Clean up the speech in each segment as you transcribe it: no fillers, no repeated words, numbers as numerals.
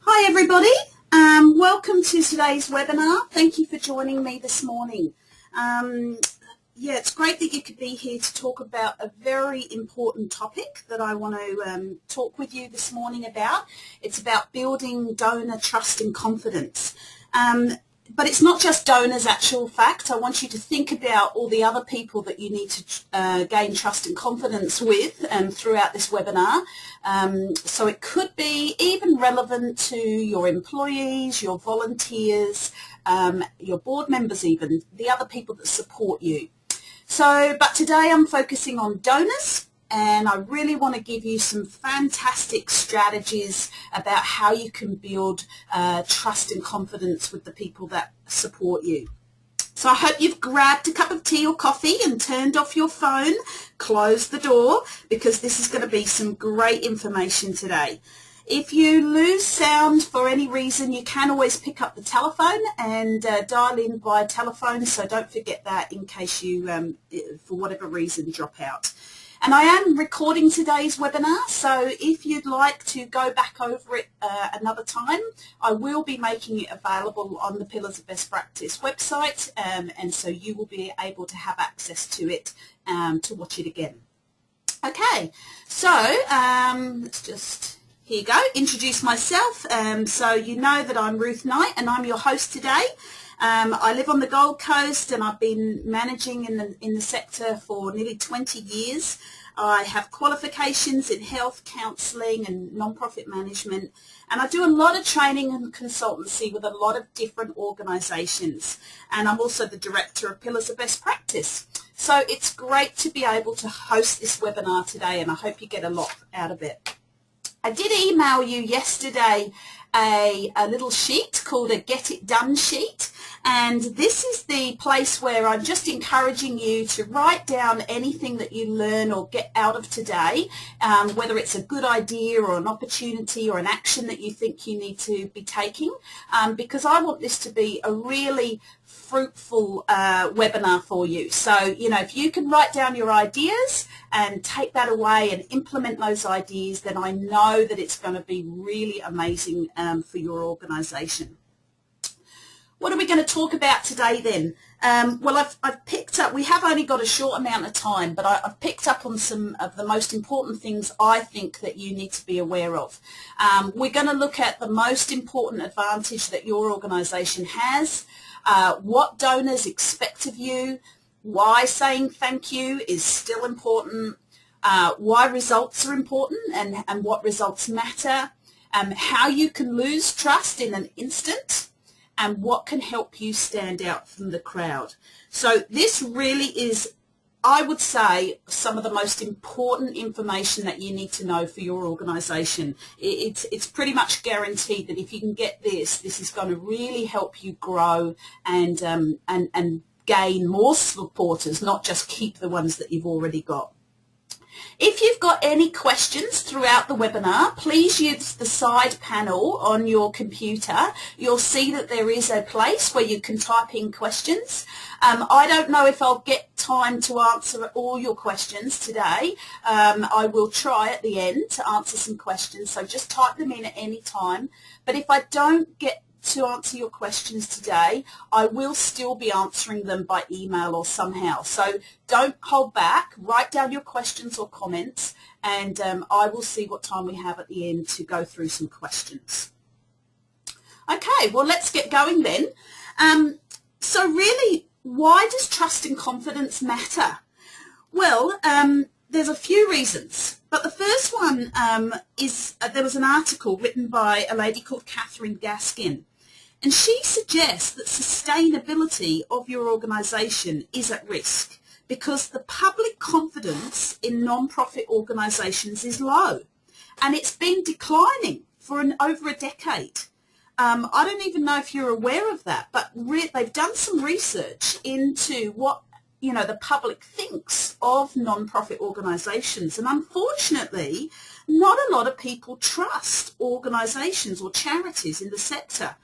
Hi everybody, welcome to today's webinar. Thank you for joining me this morning. It's great that you could be here to talk about a very important topic that I want to talk with you this morning about. It's about building donor trust and confidence. But it's not just donors, actual fact. I want you to think about all the other people that you need to gain trust and confidence with throughout this webinar. So it could be even relevant to your employees, your volunteers, your board members even, the other people that support you. But today I'm focusing on donors, and I really want to give you some fantastic strategies about how you can build trust and confidence with the people that support you. So I hope you've grabbed a cup of tea or coffee and turned off your phone, closed the door, because this is going to be some great information today. If you lose sound for any reason, you can always pick up the telephone and dial in by telephone, so don't forget that in case you, for whatever reason, drop out. And I am recording today's webinar, so if you'd like to go back over it another time, I will be making it available on the Pillars of Best Practice website, and so you will be able to have access to it to watch it again. Okay, so let's just, here you go, introduce myself. So you know that I'm Ruth Knight and I'm your host today. I live on the Gold Coast and I've been managing in the sector for nearly 20 years. I have qualifications in health, counselling and non-profit management, and I do a lot of training and consultancy with a lot of different organisations, and I'm also the director of Pillars of Best Practice. So it's great to be able to host this webinar today, and I hope you get a lot out of it. I did email you yesterday a little sheet called a Get It Done sheet, and this is the place where I'm just encouraging you to write down anything that you learn or get out of today, whether it's a good idea or an opportunity or an action that you think you need to be taking, because I want this to be a really fruitful webinar for you. So, you know, if you can write down your ideas and take that away and implement those ideas, then I know that it's going to be really amazing for your organisation. What are we going to talk about today then? Well, I've picked up, we have only got a short amount of time, but I've picked up on some of the most important things I think that you need to be aware of. We're going to look at the most important advantage that your organisation has, what donors expect of you, why saying thank you is still important, why results are important and what results matter, how you can lose trust in an instant, and what can help you stand out from the crowd. So this really is, I would say, some of the most important information that you need to know for your organisation. It's pretty much guaranteed that if you can get this, this is going to really help you grow and gain more supporters, not just keep the ones that you've already got. If you've got any questions throughout the webinar, please use the side panel on your computer. You'll see that there is a place where you can type in questions. I don't know if I'll get time to answer all your questions today. I will try at the end to answer some questions, so just type them in at any time. But if I don't get to answer your questions today, I will still be answering them by email or somehow. So don't hold back, write down your questions or comments, and I will see what time we have at the end to go through some questions. Okay, well, let's get going then. So really, why does trust and confidence matter? Well, there's a few reasons, but the first one is there was an article written by a lady called Catherine Gaskin, and she suggests that sustainability of your organisation is at risk because the public confidence in non-profit organisations is low, and it's been declining for over a decade. I don't even know if you're aware of that, but they've done some research into what the public thinks of non-profit organisations, and unfortunately not a lot of people trust organisations or charities in the sector.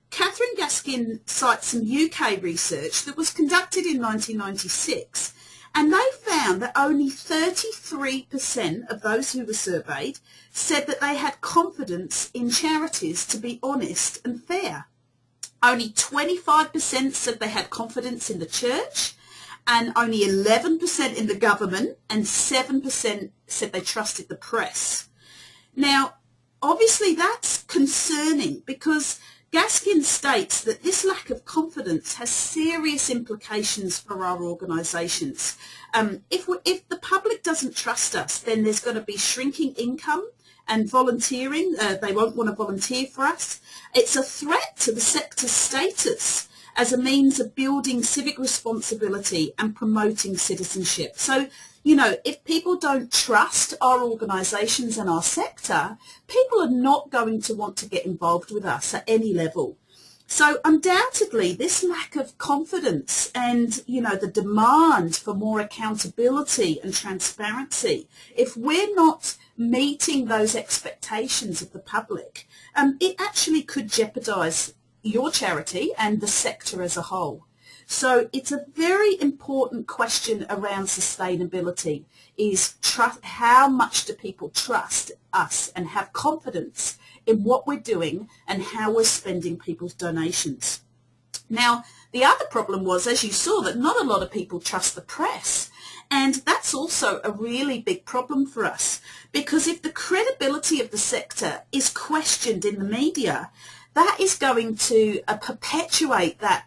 Catherine Gaskin cites some UK research that was conducted in 1996, And they found that only 33% of those who were surveyed said that they had confidence in charities to be honest and fair. Only 25% said they had confidence in the church, and only 11% in the government, and 7% said they trusted the press. Now, obviously that's concerning, because Gaskin states that this lack of confidence has serious implications for our organisations. If the public doesn't trust us, then there's going to be shrinking income and volunteering. They won't want to volunteer for us. It's a threat to the sector's status as a means of building civic responsibility and promoting citizenship. So, you know, if people don't trust our organisations and our sector, people are not going to want to get involved with us at any level. So undoubtedly, this lack of confidence and, you know, the demand for more accountability and transparency, if we're not meeting those expectations of the public, it actually could jeopardise your charity and the sector as a whole. So it's a very important question around sustainability, is how much do people trust us and have confidence in what we're doing and how we're spending people's donations. Now, the other problem was, as you saw, that not a lot of people trust the press. And that's also a really big problem for us, because if the credibility of the sector is questioned in the media, that is going to perpetuate that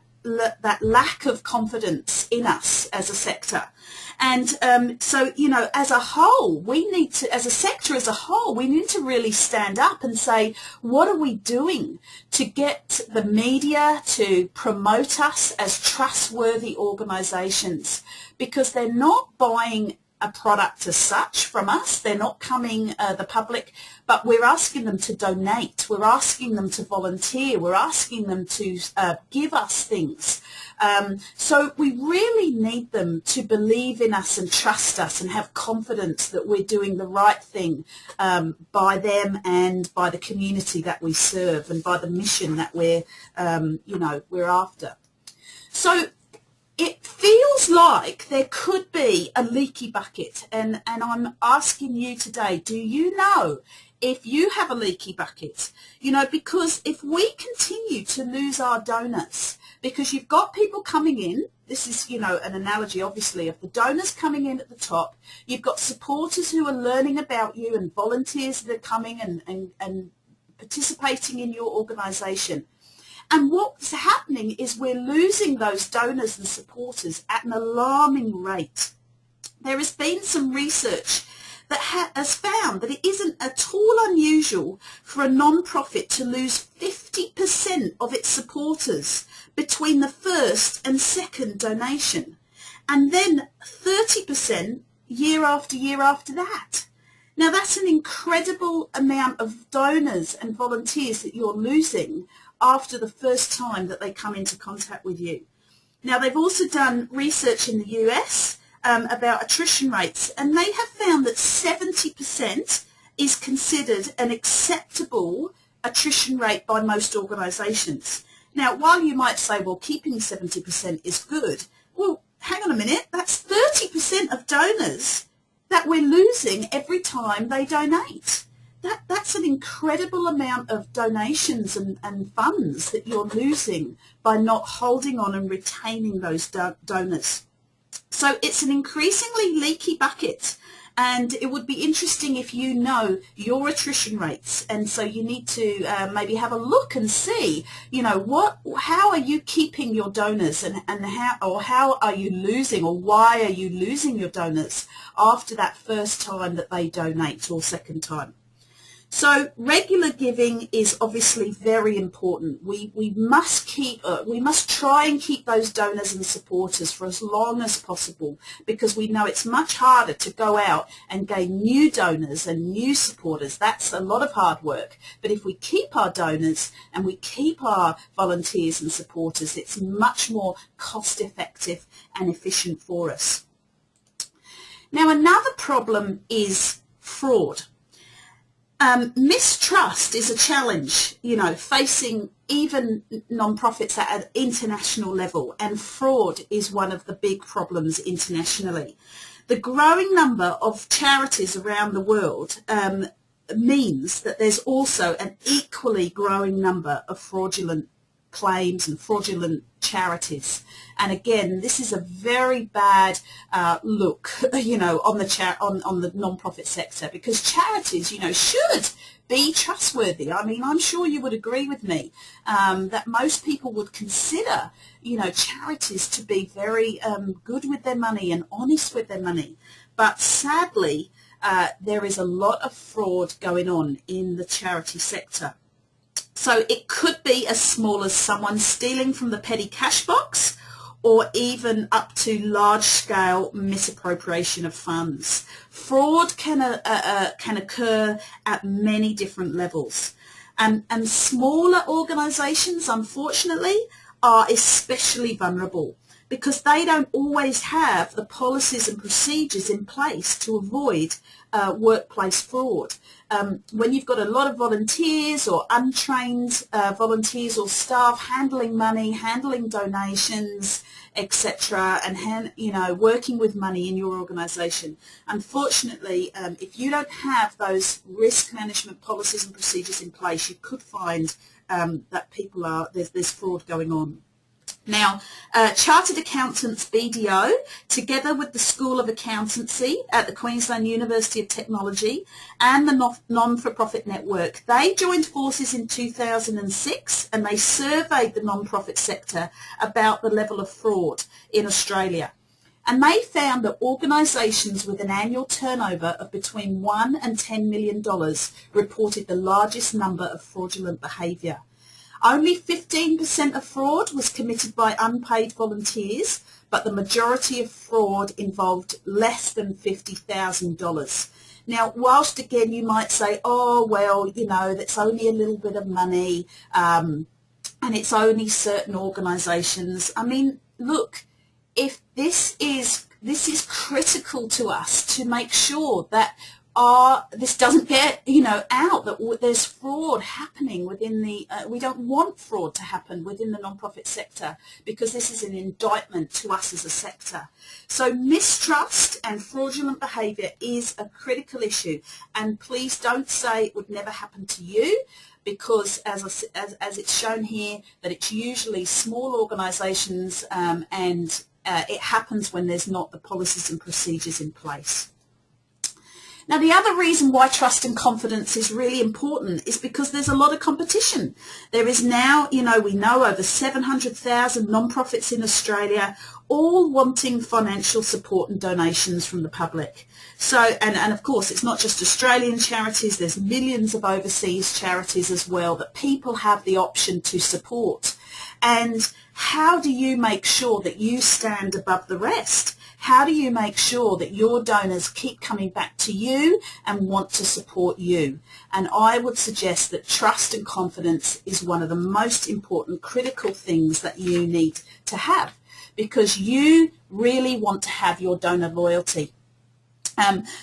lack of confidence in us as a sector. And so, you know, as a whole, we need to, as a sector as a whole, we need to really stand up and say, what are we doing to get the media to promote us as trustworthy organisations? Because they're not buying a product as such from us. They're not coming, the public, but we're asking them to donate. We're asking them to volunteer. We're asking them to give us things. So we really need them to believe in us and trust us and have confidence that we're doing the right thing by them and by the community that we serve and by the mission that we're, you know, we're after. So it feels like there could be a leaky bucket, and I'm asking you today, do you know if you have a leaky bucket? You know, because if we continue to lose our donors, because you've got people coming in, this is, you know, an analogy obviously of the donors coming in at the top, you've got supporters who are learning about you and volunteers that are coming and participating in your organisation. And what's happening is we're losing those donors and supporters at an alarming rate. There has been some research that has found that it isn't at all unusual for a non-profit to lose 50% of its supporters between the first and second donation, and then 30% year after year after that. Now that's an incredible amount of donors and volunteers that you're losing after the first time that they come into contact with you. Now they've also done research in the US about attrition rates, and they have found that 70% is considered an acceptable attrition rate by most organisations. Now, while you might say, well, keeping 70% is good, well, hang on a minute, that's 30% of donors that we're losing every time they donate. That's an incredible amount of donations and funds that you're losing by not holding on and retaining those donors. So it's an increasingly leaky bucket, and it would be interesting if you know your attrition rates, and so you need to maybe have a look and see, you know, how are you keeping your donors, and how are you losing, or why are you losing your donors after that first time that they donate or second time. So regular giving is obviously very important. We must try and keep those donors and supporters for as long as possible, because we know it's much harder to go out and gain new donors and new supporters. That's a lot of hard work. But if we keep our donors and we keep our volunteers and supporters, it's much more cost effective and efficient for us. Now, another problem is fraud. Mistrust is a challenge, facing even non-profits at an international level, and fraud is one of the big problems internationally. The growing number of charities around the world means that there's also an equally growing number of fraudulent claims and fraudulent charities. And again, this is a very bad look, on the non-profit sector, because charities, should be trustworthy. I mean, I'm sure you would agree with me that most people would consider, charities to be very good with their money and honest with their money. But sadly, there is a lot of fraud going on in the charity sector. So it could be as small as someone stealing from the petty cash box, or even up to large-scale misappropriation of funds. Fraud can occur at many different levels. And smaller organisations, unfortunately, are especially vulnerable because they don't always have the policies and procedures in place to avoid workplace fraud. When you've got a lot of volunteers or untrained volunteers or staff handling money, handling donations, etc., and working with money in your organisation, unfortunately, if you don't have those risk management policies and procedures in place, you could find that there's fraud going on. Now, Chartered Accountants BDO, together with the School of Accountancy at the Queensland University of Technology and the Non-for-Profit Network, they joined forces in 2006 and they surveyed the non-profit sector about the level of fraud in Australia. And they found that organisations with an annual turnover of between $1 and $10 million reported the largest number of fraudulent behaviour. Only 15% of fraud was committed by unpaid volunteers, but the majority of fraud involved less than $50,000. Now, whilst again you might say, oh, well, that's only a little bit of money and it's only certain organisations. I mean, look, if this is critical to us to make sure that this doesn't get out, that there's fraud happening within we don't want fraud to happen within the non-profit sector, because this is an indictment to us as a sector. So mistrust and fraudulent behaviour is a critical issue, and please don't say it would never happen to you, because as it's shown here, that it's usually small organisations and it happens when there's not the policies and procedures in place. Now, the other reason why trust and confidence is really important is because there's a lot of competition. There is now, we know over 700,000 non-profits in Australia, all wanting financial support and donations from the public. So, and of course, it's not just Australian charities, there's millions of overseas charities as well that people have the option to support. And how do you make sure that you stand above the rest? How do you make sure that your donors keep coming back to you and want to support you? And I would suggest that trust and confidence is one of the most important critical things that you need to have, because you really want to have your donor loyalty.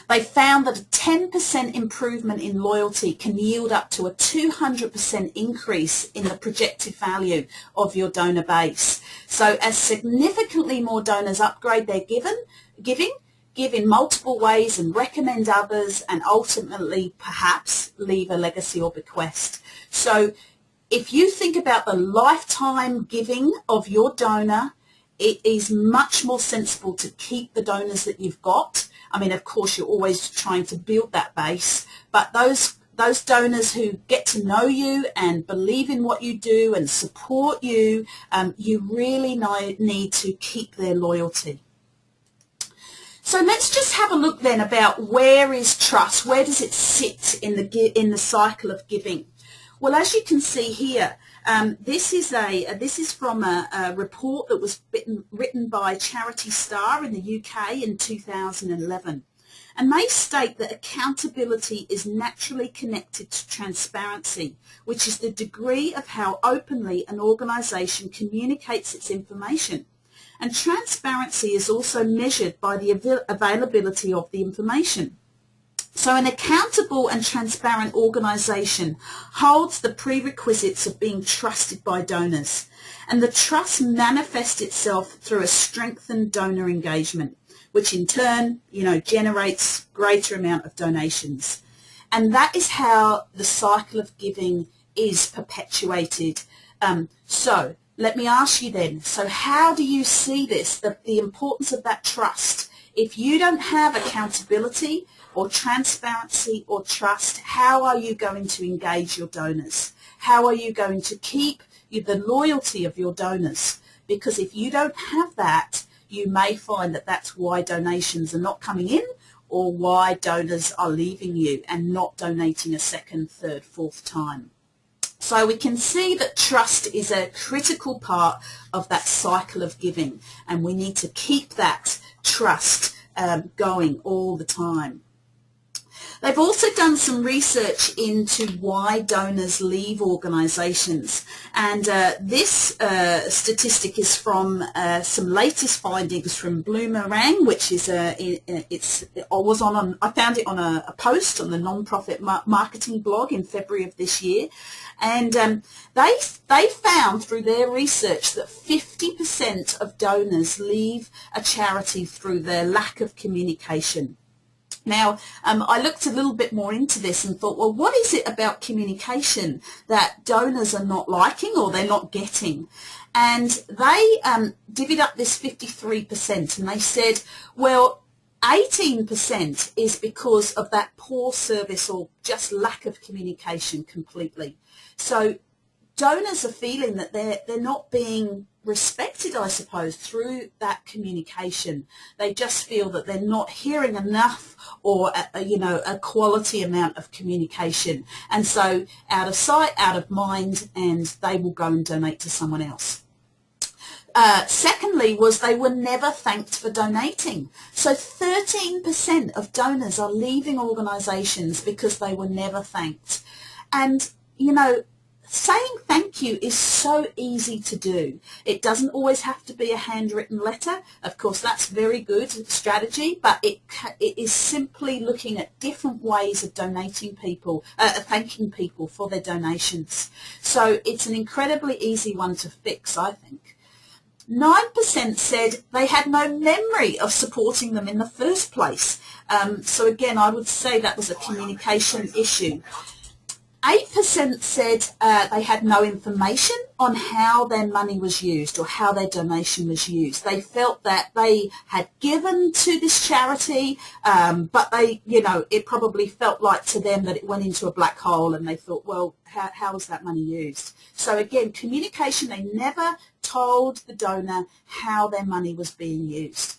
They found that a 10% improvement in loyalty can yield up to a 200% increase in the projected value of your donor base. So as significantly more donors upgrade their giving, give in multiple ways and recommend others, and ultimately perhaps leave a legacy or bequest. So if you think about the lifetime giving of your donor, it is much more sensible to keep the donors that you've got. I mean, of course, you're always trying to build that base, but those donors who get to know you and believe in what you do and support you, you really need to keep their loyalty. So let's just have a look then about where is trust? Where does it sit in the cycle of giving? Well, as you can see here, this is from a report that was written by Charity Star in the UK in 2011. And they state that accountability is naturally connected to transparency, which is the degree of how openly an organisation communicates its information. And transparency is also measured by the availability of the information. So an accountable and transparent organisation holds the prerequisites of being trusted by donors, and the trust manifests itself through a strengthened donor engagement, which in turn, generates greater amount of donations. And that is how the cycle of giving is perpetuated. So let me ask you then, so how do you see this, the importance of that trust? If you don't have accountability or transparency or trust, how are you going to engage your donors? How are you going to keep the loyalty of your donors? Because if you don't have that, you may find that that's why donations are not coming in, or why donors are leaving you and not donating a second, third, fourth time. So we can see that trust is a critical part of that cycle of giving, and we need to keep that trust going all the time. They've also done some research into why donors leave organisations, and this statistic is from some latest findings from Bloomerang, which is I found it on a post on the non-profit marketing blog in February of this year, and they found through their research that 50% of donors leave a charity through their lack of communication. Now, I looked a little bit more into this and thought, well, what is it about communication that donors are not liking or they're not getting? And they divvied up this 53%, and they said, well, 18% is because of that poor service or just lack of communication completely. So donors are feeling that they're not being respected, I suppose, through that communication. They just feel that they're not hearing enough, or a quality amount of communication, and so out of sight, out of mind, and they will go and donate to someone else. Secondly was they were never thanked for donating. So 13% of donors are leaving organisations because they were never thanked. And saying thank you is so easy to do. It doesn't always have to be a handwritten letter. Of course, that's very good strategy, but it is simply looking at different ways of thanking people for their donations. So it's an incredibly easy one to fix, I think. 9% said they had no memory of supporting them in the first place. So again, I would say that was a communication issue. 8% said they had no information on how their money was used or how their donation was used. They felt that they had given to this charity, but it probably felt like to them that it went into a black hole, and they thought, well, how was that money used? So again, communication, they never told the donor how their money was being used.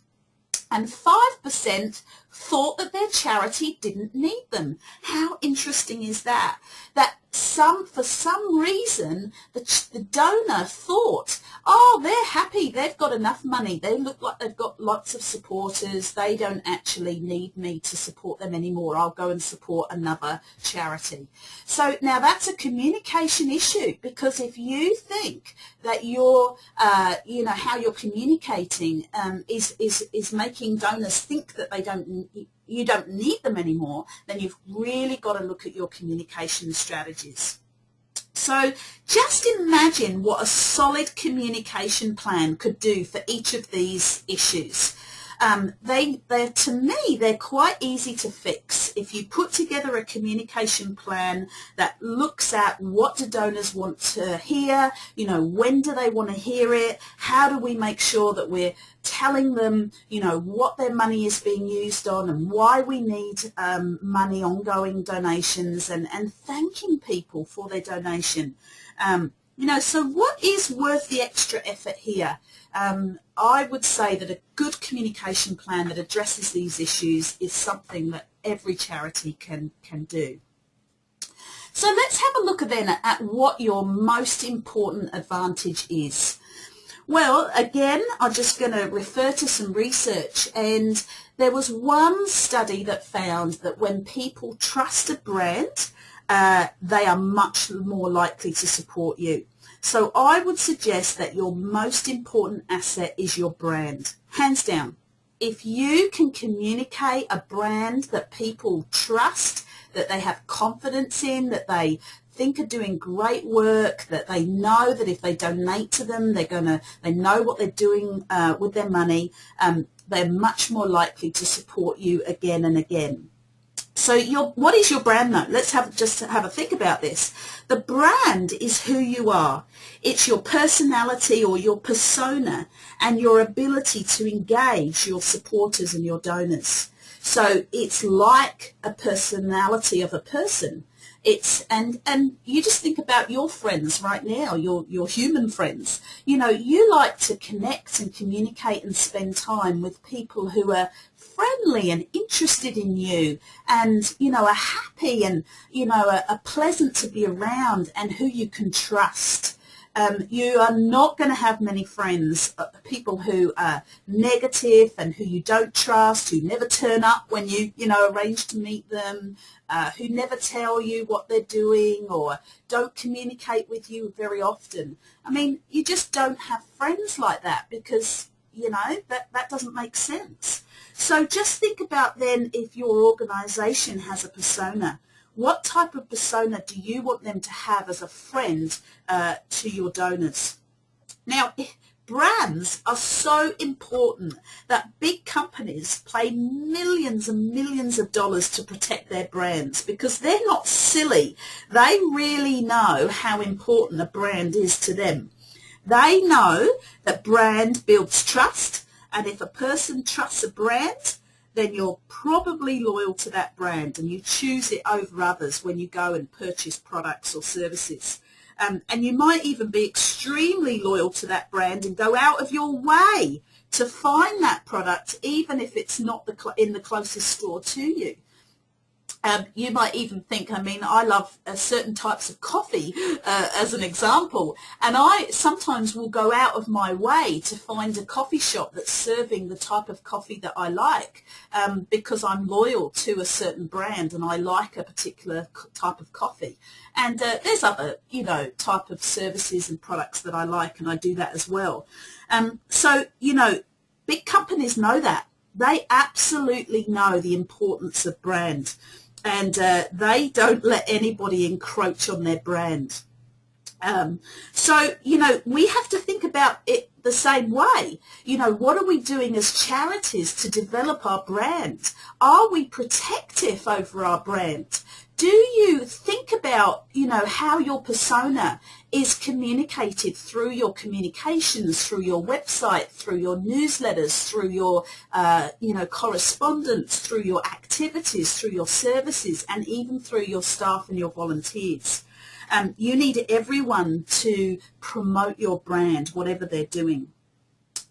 And 5% thought that their charity didn't need them. How interesting is that? That for some reason, the donor thought, oh, they're happy, they've got enough money, they look like they've got lots of supporters, they don't actually need me to support them anymore, I'll go and support another charity. So now that's a communication issue, because if you think that you're, how you're communicating is making donors think that you don't need them anymore, then you've really got to look at your communication strategies. So just imagine what a solid communication plan could do for each of these issues. To me, they're quite easy to fix. If you put together a communication plan that looks at what do donors want to hear, when do they want to hear it, how do we make sure that we're telling them, what their money is being used on and why we need money, ongoing donations, and thanking people for their donation. So what is worth the extra effort here? I would say that a good communication plan that addresses these issues is something that every charity can do. So let's have a look then at what your most important advantage is. Well, again, I'm just going to refer to some research, and there was one study that found that when people trust a brand, they are much more likely to support you. So I would suggest that your most important asset is your brand, hands down. if you can communicate a brand that people trust, that they have confidence in, that they think are doing great work, that they know that if they donate to them, they know what they're doing with their money, they're much more likely to support you again and again. So what is your brand though? Let's just have a think about this. The brand is who you are. It's your personality or your persona and your ability to engage your supporters and your donors. So it's like a personality of a person. And you just think about your friends right now, your human friends. You know, you like to connect and communicate and spend time with people who are friendly and interested in you and, you know, are happy and, you know, are pleasant to be around and who you can trust. You are not going to have many friends, people who are negative and who you don't trust, who never turn up when you arrange to meet them, who never tell you what they're doing or don't communicate with you very often. I mean, you just don't have friends like that because, you know, that doesn't make sense. So just think about then if your organisation has a persona. What type of persona do you want them to have as a friend to your donors? Now, brands are so important that big companies pay millions and millions of dollars to protect their brands because they're not silly. They really know how important a brand is to them. They know that brand builds trust, and if a person trusts a brand, then you're probably loyal to that brand and you choose it over others when you go and purchase products or services. And you might even be extremely loyal to that brand and go out of your way to find that product, even if it's not in the closest store to you. You might even think, I mean, I love certain types of coffee as an example, and I sometimes will go out of my way to find a coffee shop that's serving the type of coffee that I like because I'm loyal to a certain brand and I like a particular type of coffee. And there's other, you know, type of services and products that I like, and I do that as well. So, you know, big companies know that. They absolutely know the importance of brand. And they don't let anybody encroach on their brand. So, you know, we have to think about it the same way. You know, what are we doing as charities to develop our brand? Are we protective over our brand? Do you think about, you know, how your persona is communicated through your communications, through your website, through your newsletters, through your, you know, correspondence, through your activities, through your services, and even through your staff and your volunteers? You need everyone to promote your brand, whatever they're doing.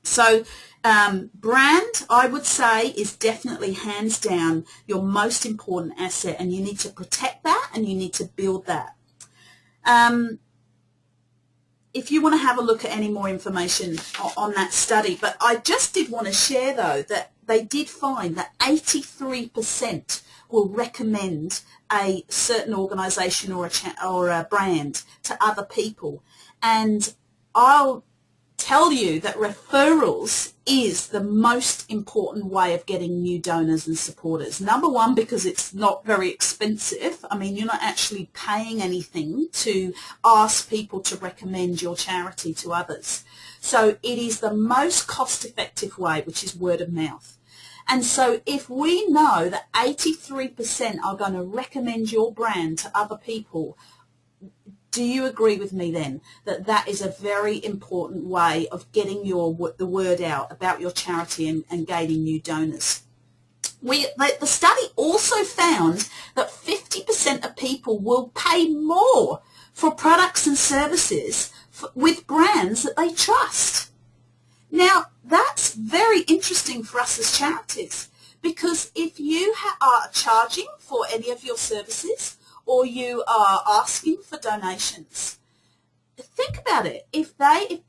So brand, I would say, is definitely hands down your most important asset, and you need to protect that and you need to build that. If you want to have a look at any more information on that study, but I just did want to share though that they did find that 83% will recommend a certain organisation or a brand to other people, and I'll tell you that referrals is the most important way of getting new donors and supporters. Number one, because it's not very expensive. I mean, you're not actually paying anything to ask people to recommend your charity to others. So it is the most cost-effective way, which is word of mouth. And so if we know that 83% are going to recommend your brand to other people, do you agree with me then that that is a very important way of getting the word out about your charity and gaining new donors? The study also found that 50% of people will pay more for products and services with brands that they trust. Now, that's very interesting for us as charities, because if you are charging for any of your services or you are asking for donations, think about it. If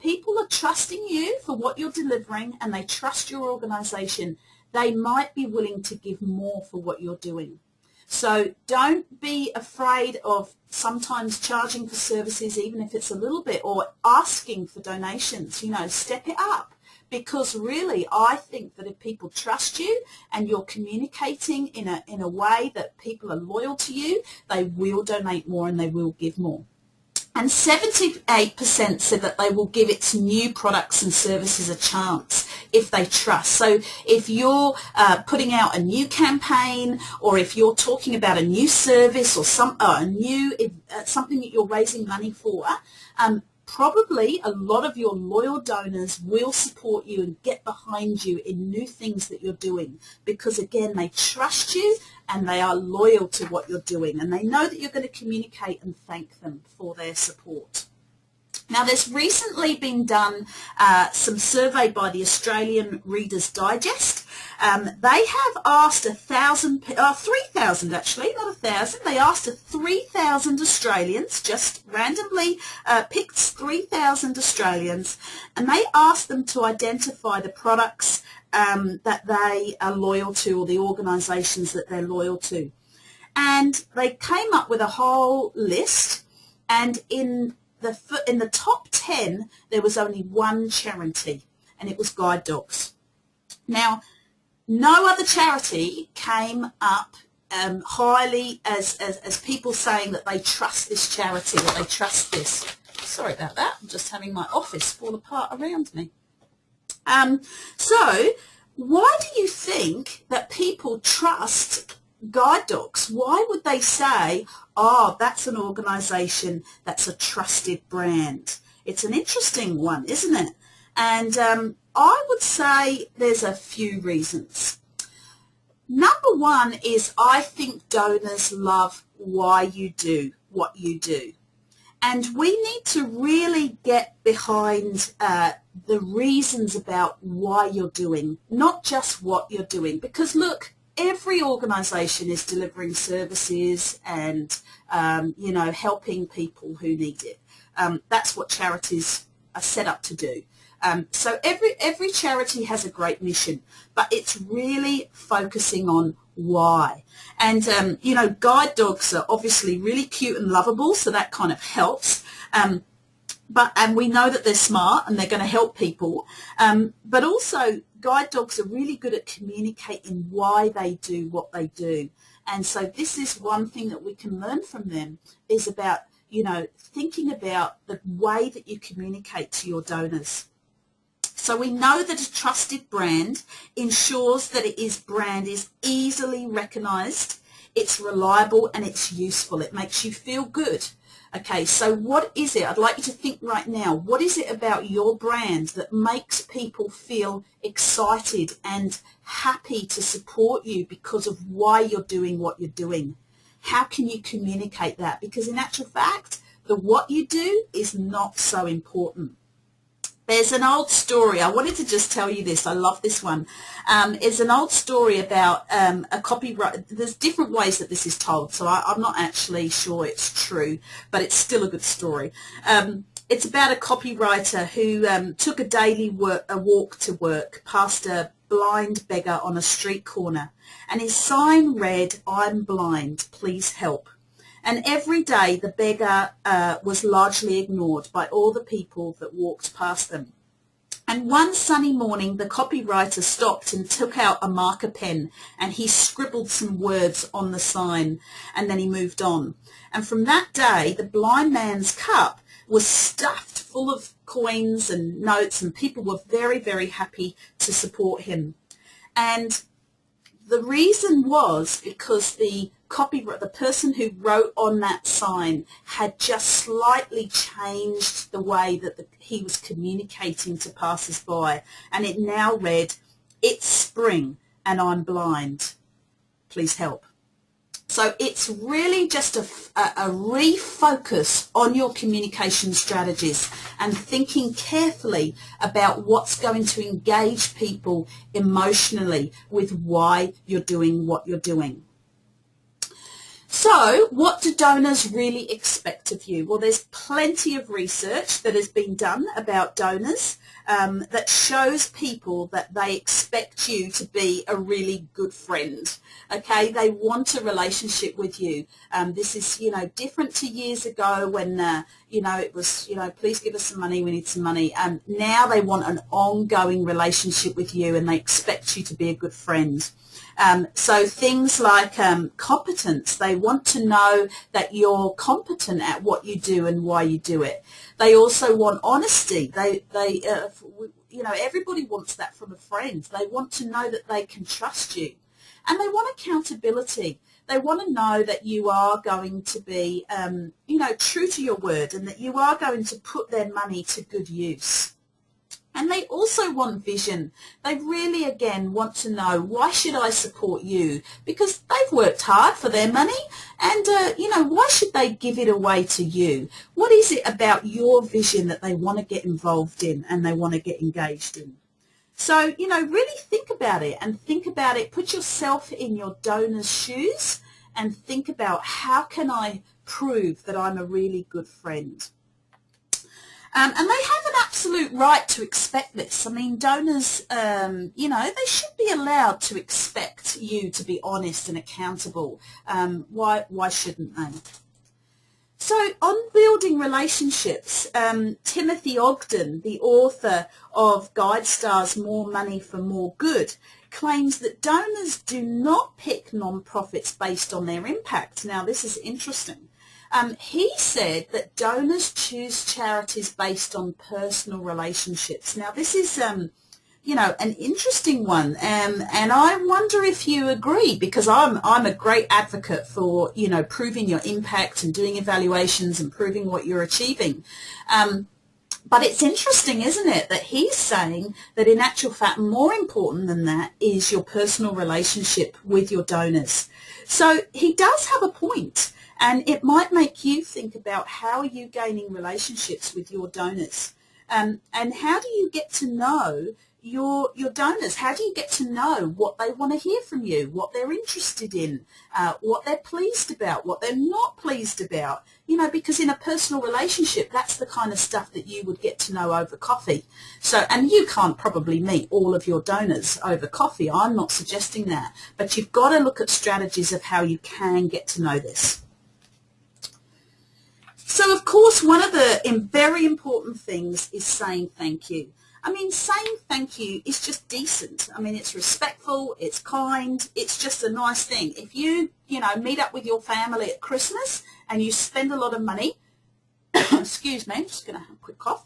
people are trusting you for what you're delivering and they trust your organisation, they might be willing to give more for what you're doing. So don't be afraid of sometimes charging for services, even if it's a little bit, or asking for donations. You know, step it up. because really I think that if people trust you and you're communicating in a way that people are loyal to you, they will donate more and they will give more. And 78% said that they will give its new products and services a chance if they trust. So if you're putting out a new campaign, or if you're talking about a new service or something that you're raising money for, probably a lot of your loyal donors will support you and get behind you in new things that you're doing, because again, they trust you and they are loyal to what you're doing, and they know that you're going to communicate and thank them for their support. Now, there's recently been done some survey by the Australian Reader's Digest. They have asked 3,000 actually, not 1,000. They asked 3,000 Australians, just randomly picked 3,000 Australians, and they asked them to identify the products that they are loyal to, or the organisations that they're loyal to. And they came up with a whole list, and in the top 10, there was only one charity, and it was Guide Dogs. Now, no other charity came up highly as people saying that they trust this charity, that they trust this. Sorry about that. I'm just having my office fall apart around me. So, why do you think that people trust Guide Dogs? Why would they say, oh, that's an organisation that's a trusted brand? It's an interesting one, isn't it? And I would say there's a few reasons. Number one is I think donors love why you do what you do. And we need to really get behind the reasons about why you're doing, not just what you're doing. Because look, every organisation is delivering services and, helping people who need it. That's what charities are set up to do. So every charity has a great mission, but it's really focusing on why. And, Guide Dogs are obviously really cute and lovable, so that kind of helps. And we know that they're smart and they're going to help people. But also, Guide Dogs are really good at communicating why they do what they do. And so this is one thing that we can learn from them, is about, thinking about the way that you communicate to your donors. So we know that a trusted brand ensures that its brand is easily recognised, it's reliable, and it's useful. It makes you feel good. Okay, so what is it? I'd like you to think right now, what is it about your brand that makes people feel excited and happy to support you because of why you're doing what you're doing? How can you communicate that? Because in actual fact, the what you do is not so important. There's an old story. I wanted to just tell you this. I love this one. It's an old story about a copyright. There's different ways that this is told, so I'm not actually sure it's true, but it's still a good story. It's about a copywriter who took a daily walk to work past a blind beggar on a street corner, and his sign read, "I'm blind, please help." And every day the beggar was largely ignored by all the people that walked past them. And one sunny morning the copywriter stopped and took out a marker pen, and he scribbled some words on the sign, and then he moved on. And from that day the blind man's cup was stuffed full of coins and notes, and people were very, very happy to support him. And the reason was because the person who wrote on that sign had just slightly changed the way that he was communicating to passers-by, and it now read, "It's spring and I'm blind, please help." So it's really just a refocus on your communication strategies and thinking carefully about what's going to engage people emotionally with why you're doing what you're doing. So what do donors really expect of you? Well, there's plenty of research that has been done about donors that shows people that they expect you to be a really good friend. Okay, they want a relationship with you. This is, different to years ago when, it was, please give us some money, we need some money. Now they want an ongoing relationship with you and they expect you to be a good friend. So things like competence, they want to know that you're competent at what you do and why you do it. They also want honesty. Everybody wants that from a friend. They want to know that they can trust you. And they want accountability. They want to know that you are going to be, true to your word and that you are going to put their money to good use. And they also want vision. They really, again, want to know, why should I support you? Because they've worked hard for their money and, why should they give it away to you? What is it about your vision that they want to get involved in and they want to get engaged in? So, really think about it and think about it. Put yourself in your donor's shoes and think about, how can I prove that I'm a really good friend? And they have an absolute right to expect this. I mean, donors, they should be allowed to expect you to be honest and accountable. Why shouldn't they? So on building relationships, Timothy Ogden, the author of GuideStar's More Money for More Good, claims that donors do not pick non-profits based on their impact. Now, this is interesting. He said that donors choose charities based on personal relationships. Now, this is, an interesting one, and I wonder if you agree, because I'm a great advocate for, proving your impact and doing evaluations and proving what you're achieving. But it's interesting, isn't it, that he's saying that in actual fact, more important than that is your personal relationship with your donors. So he does have a point. And it might make you think about, how are you gaining relationships with your donors? And how do you get to know your donors? How do you get to know what they want to hear from you, what they're interested in, what they're pleased about, what they're not pleased about? Because in a personal relationship, that's the kind of stuff that you would get to know over coffee. So, and you can't probably meet all of your donors over coffee. I'm not suggesting that. But you've got to look at strategies of how you can get to know this. So, of course, one of the very important things is saying thank you. I mean, saying thank you is just decent. I mean, it's respectful, it's kind, it's just a nice thing. If you, meet up with your family at Christmas and you spend a lot of money, excuse me, I'm just going to have a quick cough.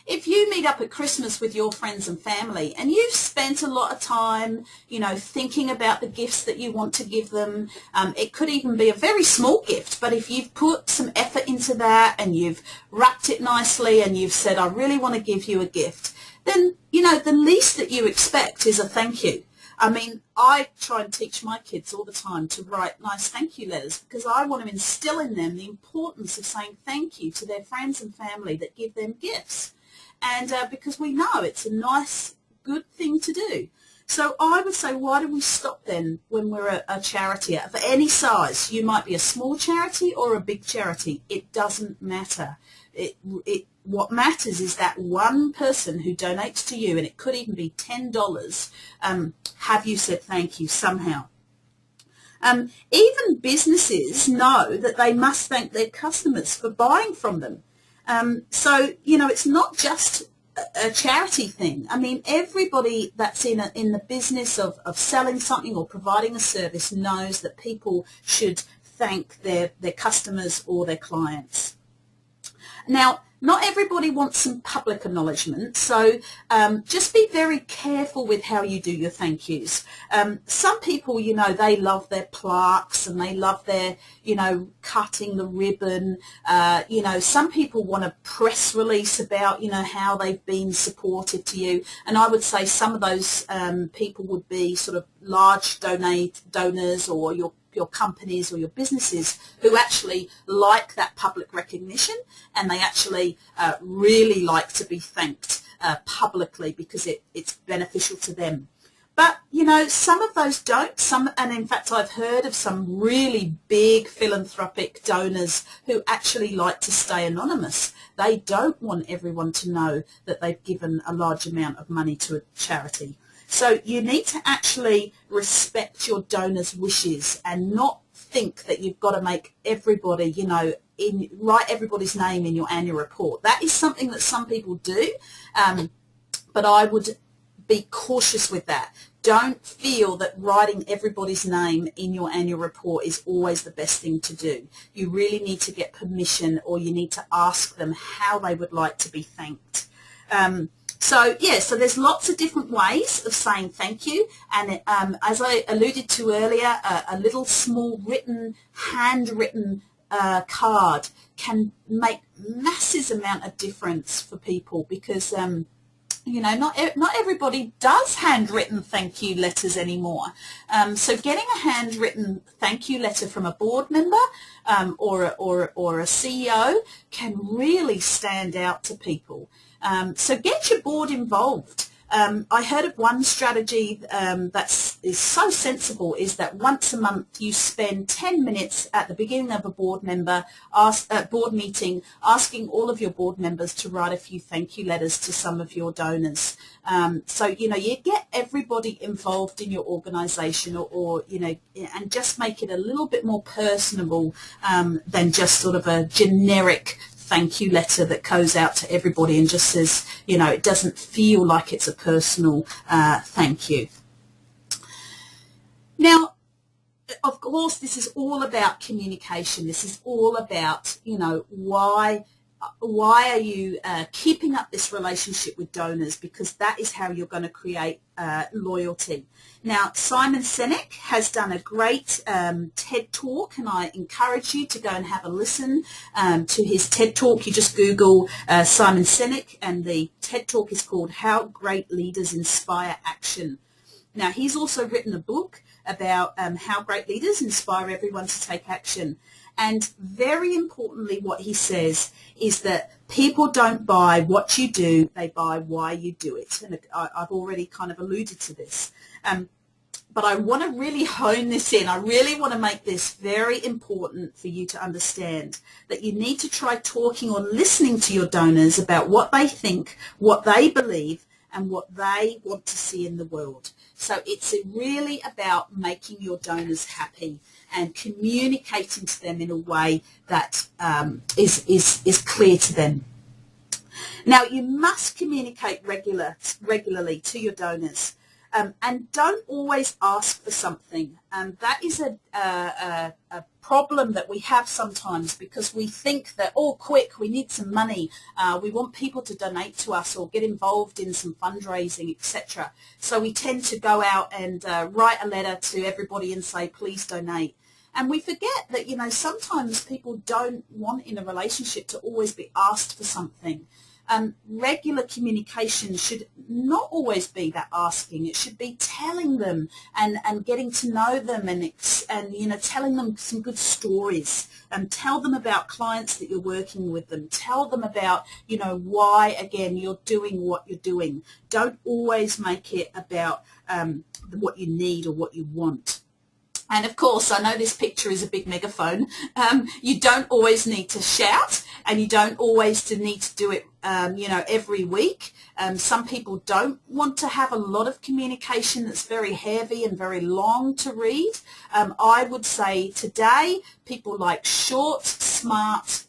If you meet up at Christmas with your friends and family and you've spent a lot of time, thinking about the gifts that you want to give them, it could even be a very small gift, but if you've put some effort into that and you've wrapped it nicely and you've said, I really want to give you a gift, then, the least that you expect is a thank you. I mean, I try and teach my kids all the time to write nice thank you letters because I want to instill in them the importance of saying thank you to their friends and family that give them gifts. And because we know it's a nice, good thing to do. So I would say, why do we stop then when we're a charity of any size? You might be a small charity or a big charity. It doesn't matter. What matters is that one person who donates to you, and it could even be $10, have you said thank you somehow. Even businesses know that they must thank their customers for buying from them. So, it's not just a charity thing. I mean, everybody that's in the business of selling something or providing a service knows that people should thank their customers or their clients. Now, not everybody wants some public acknowledgement, so just be very careful with how you do your thank yous. Some people, they love their plaques and they love their, cutting the ribbon. Some people want a press release about, how they've been supportive to you. And I would say some of those people would be sort of large donors or your companies or your businesses who actually like that public recognition and they actually really like to be thanked publicly because it's beneficial to them. But, some of those don't. And in fact, I've heard of some really big philanthropic donors who actually like to stay anonymous. They don't want everyone to know that they've given a large amount of money to a charity. So you need to actually respect your donors' wishes and not think that you've got to make everybody, write everybody's name in your annual report. That is something that some people do, but I would be cautious with that. Don't feel that writing everybody's name in your annual report is always the best thing to do. You really need to get permission, or you need to ask them how they would like to be thanked. So there's lots of different ways of saying thank you, and as I alluded to earlier, a little small handwritten card can make massive amount of difference for people, because not everybody does handwritten thank you letters anymore. So getting a handwritten thank you letter from a board member or a CEO can really stand out to people. So get your board involved. I heard of one strategy that is so sensible, is that once a month you spend 10 minutes at the beginning of a board meeting asking all of your board members to write a few thank you letters to some of your donors. So you get everybody involved in your organisation, or and just make it a little bit more personable than just sort of a generic thank you letter that goes out to everybody and just says, it doesn't feel like it's a personal thank you. Now, of course, this is all about communication. This is all about, why are you keeping up this relationship with donors, because that is how you're going to create loyalty. Now, Simon Sinek has done a great TED Talk, and I encourage you to go and have a listen to his TED Talk. You just Google Simon Sinek, and the TED Talk is called How Great Leaders Inspire Action. Now, he's also written a book about how great leaders inspire everyone to take action. And very importantly, what he says is that people don't buy what you do, they buy why you do it. And I've already kind of alluded to this. But I want to really hone this in. I really want to make this very important for you to understand, that you need to try talking or listening to your donors about what they think, what they believe, and what they want to see in the world. So it's really about making your donors happy and communicating to them in a way that is clear to them. Now, you must communicate regularly to your donors, and don't always ask for something. That is a problem that we have sometimes, because we think that, quick, we need some money. We want people to donate to us or get involved in some fundraising, etc. So we tend to go out and write a letter to everybody and say, please donate. And we forget that, sometimes people don't want in a relationship to always be asked for something. Regular communication should not always be that asking. It should be telling them and getting to know them and telling them some good stories, and tell them about clients that you're working with them. Tell them about, why, again, you're doing what you're doing. Don't always make it about what you need or what you want. And of course, I know this picture is a big megaphone. You don't always need to shout, and you don't always need to do it, every week. Some people don't want to have a lot of communication that's very heavy and very long to read. I would say today, people like short, smart,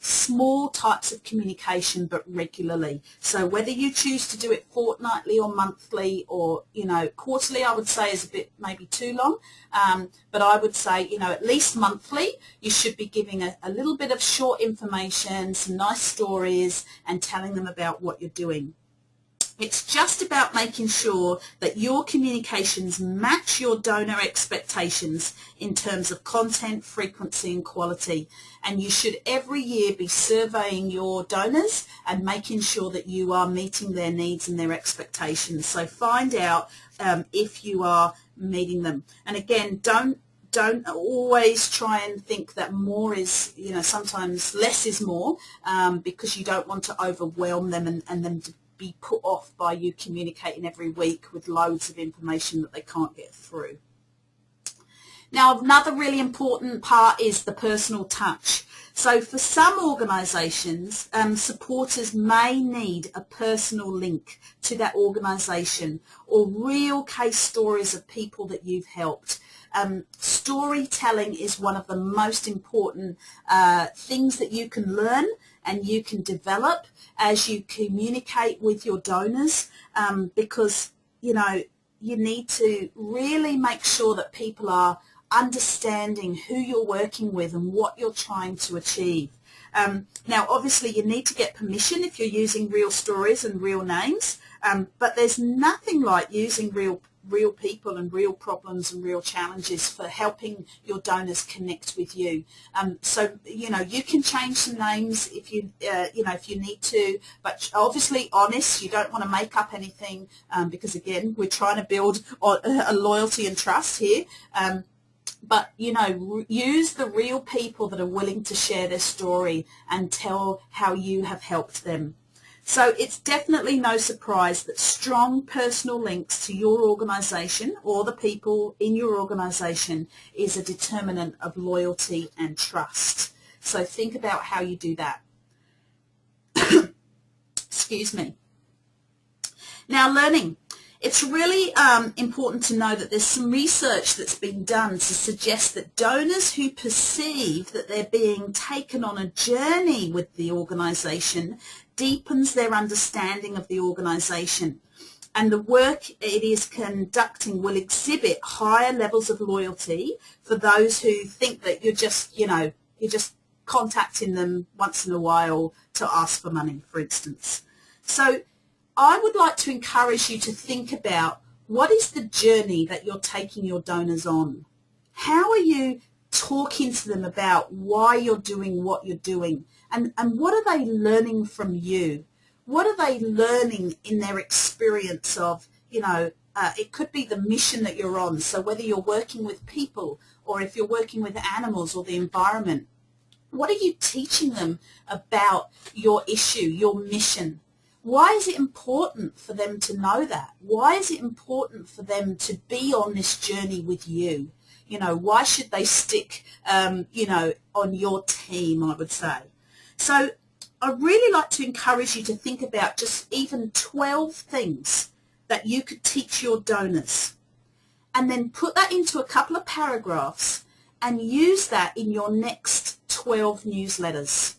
small types of communication, but regularly. So whether you choose to do it fortnightly or monthly or, quarterly, I would say is a bit maybe too long. But I would say, at least monthly, you should be giving a little bit of short information, some nice stories, and telling them about what you're doing. It's just about making sure that your communications match your donor expectations in terms of content, frequency, and quality. And you should every year be surveying your donors and making sure that you are meeting their needs and their expectations. So find out if you are meeting them. And again, don't always try and think that more is, sometimes less is more, because you don't want to overwhelm them and them be put off by you communicating every week with loads of information that they can't get through. Now, another really important part is the personal touch. So for some organisations, supporters may need a personal link to that organisation or real case stories of people that you've helped. Storytelling is one of the most important things that you can learn and you can develop as you communicate with your donors, because, you know, you need to really make sure that people are understanding who you're working with and what you're trying to achieve. Now, obviously, you need to get permission if you're using real stories and real names, but there's nothing like using real people and real problems and real challenges for helping your donors connect with you. So, you know, you can change some names if you, if you need to, but obviously honest. You don't want to make up anything, because again, we're trying to build a loyalty and trust here. But, you know, use the real people that are willing to share their story and tell how you have helped them. So it's definitely no surprise that strong personal links to your organisation or the people in your organisation is a determinant of loyalty and trust. So think about how you do that. Excuse me. Now, learning. It's really important to know that there's some research that's been done to suggest that donors who perceive that they're being taken on a journey with the organisation deepens their understanding of the organisation. And the work it is conducting will exhibit higher levels of loyalty for those who think that you're just, you know, you're just contacting them once in a while to ask for money, for instance. So I would like to encourage you to think about what is the journey that you're taking your donors on. How are you talking to them about why you're doing what you're doing? And what are they learning from you? What are they learning in their experience of, you know, it could be the mission that you're on. So whether you're working with people or if you're working with animals or the environment, what are you teaching them about your issue, your mission? Why is it important for them to know that? Why is it important for them to be on this journey with you? You know, why should they stick, you know, on your team, I would say. So I'd really like to encourage you to think about just even 12 things that you could teach your donors, and then put that into a couple of paragraphs and use that in your next 12 newsletters.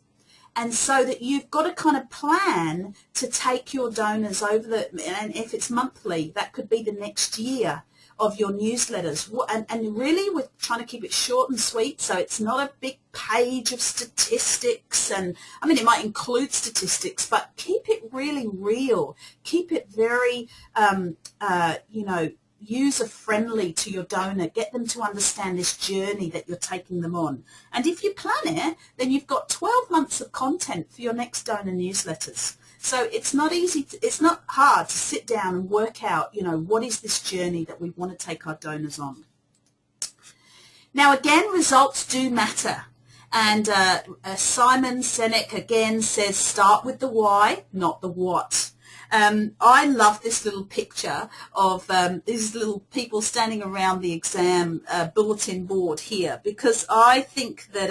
And so that you've got a kind of plan to take your donors over and if it's monthly, that could be the next year of your newsletters. And really we're trying to keep it short and sweet, so it's not a big page of statistics. And I mean, it might include statistics, but keep it really real. Keep it very, you know, user-friendly to your donor. Get them to understand this journey that you're taking them on. And if you plan it, then you've got 12 months of content for your next donor newsletters. So it's not easy, it's not hard to sit down and work out, you know, what is this journey that we want to take our donors on. Now, again, results do matter. And Simon Sinek again says, start with the why, not the what. I love this little picture of these little people standing around the exam bulletin board here, because I think that,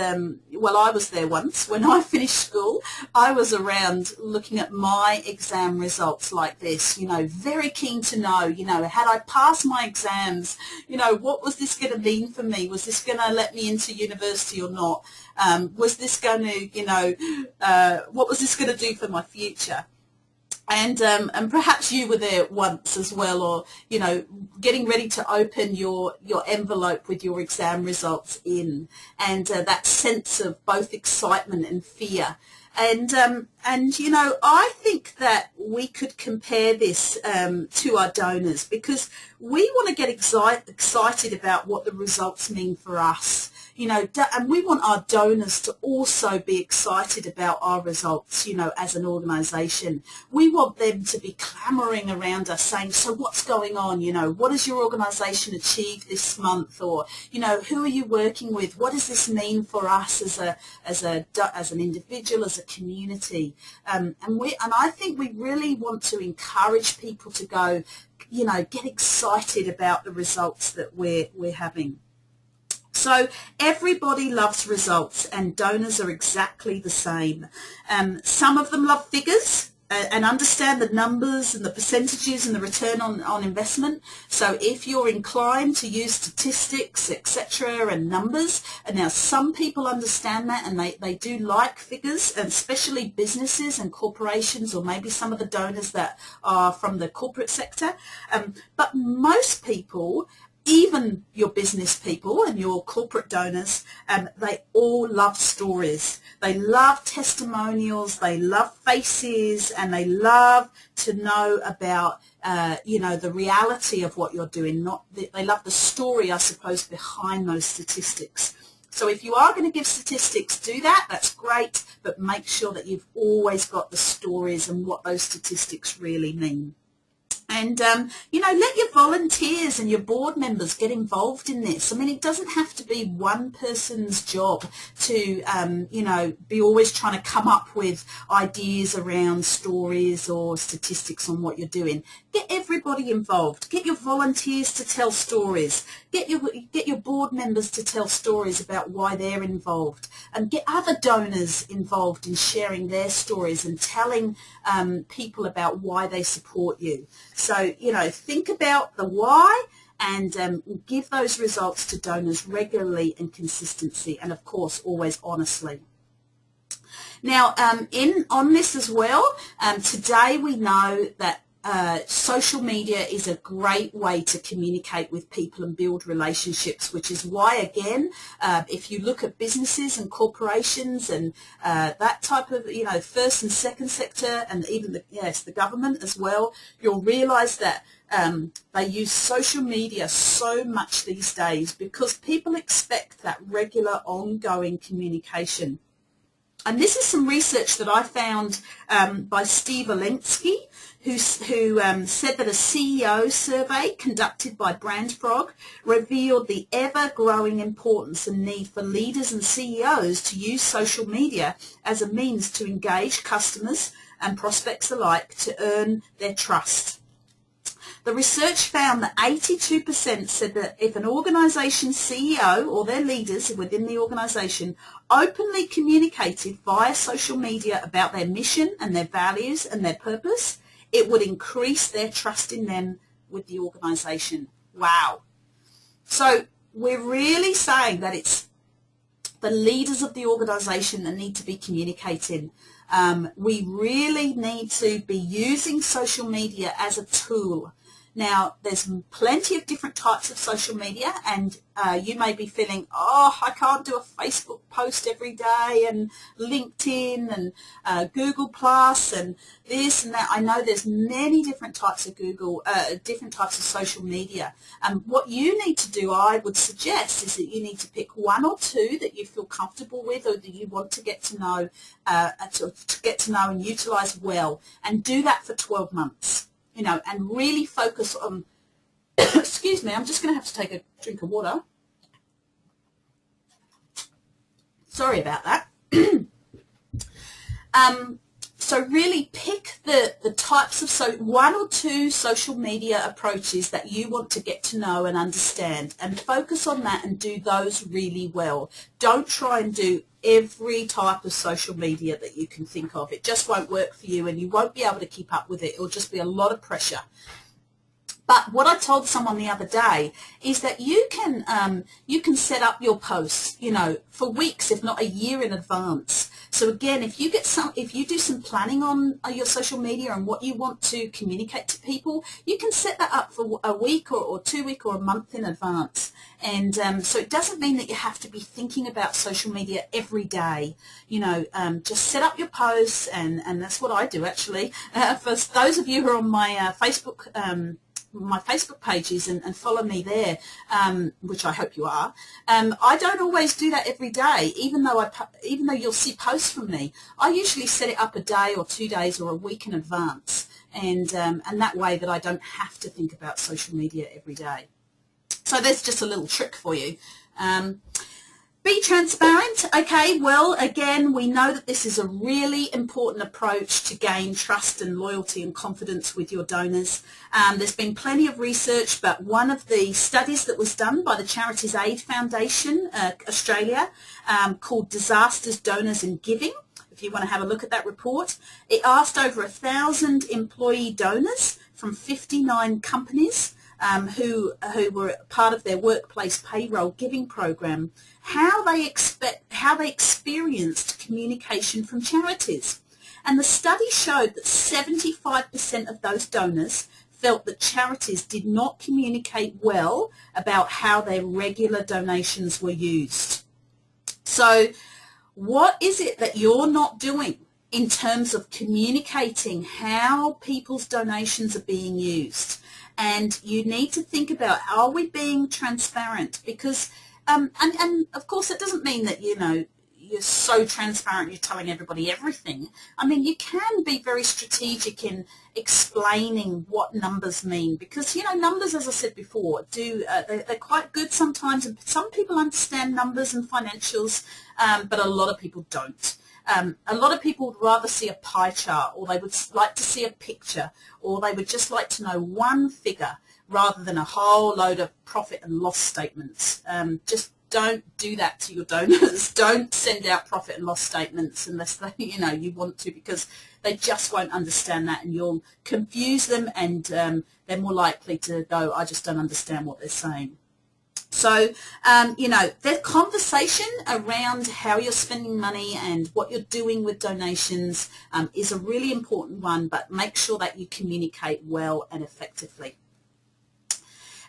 well, I was there once. When I finished school, I was around looking at my exam results like this, you know, very keen to know, you know, had I passed my exams, you know, what was this going to mean for me? Was this going to let me into university or not? Was this going to, you know, what was this going to do for my future? And perhaps you were there once as well, or, you know, getting ready to open your envelope with your exam results in, and that sense of both excitement and fear. And you know, I think that we could compare this to our donors, because we want to get excited about what the results mean for us. you know, and we want our donors to also be excited about our results, you know, as an organisation. We want them to be clamouring around us saying, so what's going on, you know, what has your organisation achieved this month, or, you know, who are you working with, what does this mean for us as an individual, as a community, and I think we really want to encourage people to go, you know, get excited about the results that we're having. So everybody loves results, and donors are exactly the same. Some of them love figures and understand the numbers and the percentages and the return on investment. So if you're inclined to use statistics, etc., and numbers, and now some people understand that, and they do like figures, and especially businesses and corporations, or maybe some of the donors that are from the corporate sector. But most people, even your business people and your corporate donors, they all love stories. They love testimonials, they love faces, and they love to know about, you know, the reality of what you're doing. They love the story, I suppose, behind those statistics. So if you are going to give statistics, do that. That's great, but make sure that you've always got the stories and what those statistics really mean. And, you know, let your volunteers and your board members get involved in this. I mean, it doesn't have to be one person's job to, you know, be always trying to come up with ideas around stories or statistics on what you're doing. Get everybody involved. Get your volunteers to tell stories. Get your board members to tell stories about why they're involved. And get other donors involved in sharing their stories and telling people about why they support you. So, you know, think about the why, and give those results to donors regularly and consistently, and of course always honestly. Now, on this as well, today we know that social media is a great way to communicate with people and build relationships, which is why, again, if you look at businesses and corporations and that type of, you know, first and second sector, and even the government as well, you'll realize that they use social media so much these days because people expect that regular ongoing communication. And this is some research that I found by Steve Alinsky, who said that a CEO survey conducted by BrandProg revealed the ever-growing importance and need for leaders and CEOs to use social media as a means to engage customers and prospects alike to earn their trust. The research found that 82% said that if an organisation's CEO or their leaders within the organisation openly communicated via social media about their mission and their values and their purpose, it would increase their trust in them with the organisation. Wow. So we're really saying that it's the leaders of the organisation that need to be communicating. We really need to be using social media as a tool. Now, there's plenty of different types of social media, and you may be feeling, oh, I can't do a Facebook post every day, and LinkedIn and Google Plus and this and that. I know there's many different types of different types of social media. What you need to do, I would suggest, is that you need to pick one or two that you feel comfortable with, or that you want to get to know, and utilize well, and do that for 12 months. You know, and really focus on, excuse me, I'm just going to have to take a drink of water. Sorry about that. So really pick the types of, one or two social media approaches that you want to get to know and understand, and focus on that and do those really well. Don't try and do every type of social media that you can think of. It just won't work for you, and you won't be able to keep up with it. It'll just be a lot of pressure. But what I told someone the other day is that you can set up your posts, you know, for weeks, if not a year in advance. So again, if you do some planning on your social media and what you want to communicate to people, you can set that up for a week or 2 weeks or a month in advance. And so it doesn't mean that you have to be thinking about social media every day. You know, just set up your posts, and that's what I do actually. For those of you who are on my Facebook my Facebook pages and follow me there, which I hope you are. I don't always do that every day, even though you'll see posts from me. I usually set it up a day or 2 days or a week in advance, and that way that I don't have to think about social media every day. So there's just a little trick for you. Be transparent. Okay, well, again, we know that this is a really important approach to gain trust and loyalty and confidence with your donors. There's been plenty of research, but one of the studies that was done by the Charities Aid Foundation Australia, called Disasters, Donors and Giving, if you want to have a look at that report, it asked over 1,000 employee donors from 59 companies who were part of their workplace payroll giving program, how they experienced communication from charities. And the study showed that 75% of those donors felt that charities did not communicate well about how their regular donations were used. So what is it that you're not doing in terms of communicating how people's donations are being used? And you need to think about, are we being transparent? Because, and of course, it doesn't mean that, you're so transparent you're telling everybody everything. I mean, you can be very strategic in explaining what numbers mean, because, numbers, as I said before, they're quite good sometimes, and some people understand numbers and financials, but a lot of people don't. A lot of people would rather see a pie chart, or they would like to see a picture, or they would just like to know one figure rather than a whole load of profit and loss statements. Just don't do that to your donors. Don't send out profit and loss statements unless they, you want to, because they just won't understand that, and you'll confuse them, and they're more likely to go, I just don't understand what they're saying. So, the conversation around how you're spending money and what you're doing with donations is a really important one, but make sure that you communicate well and effectively.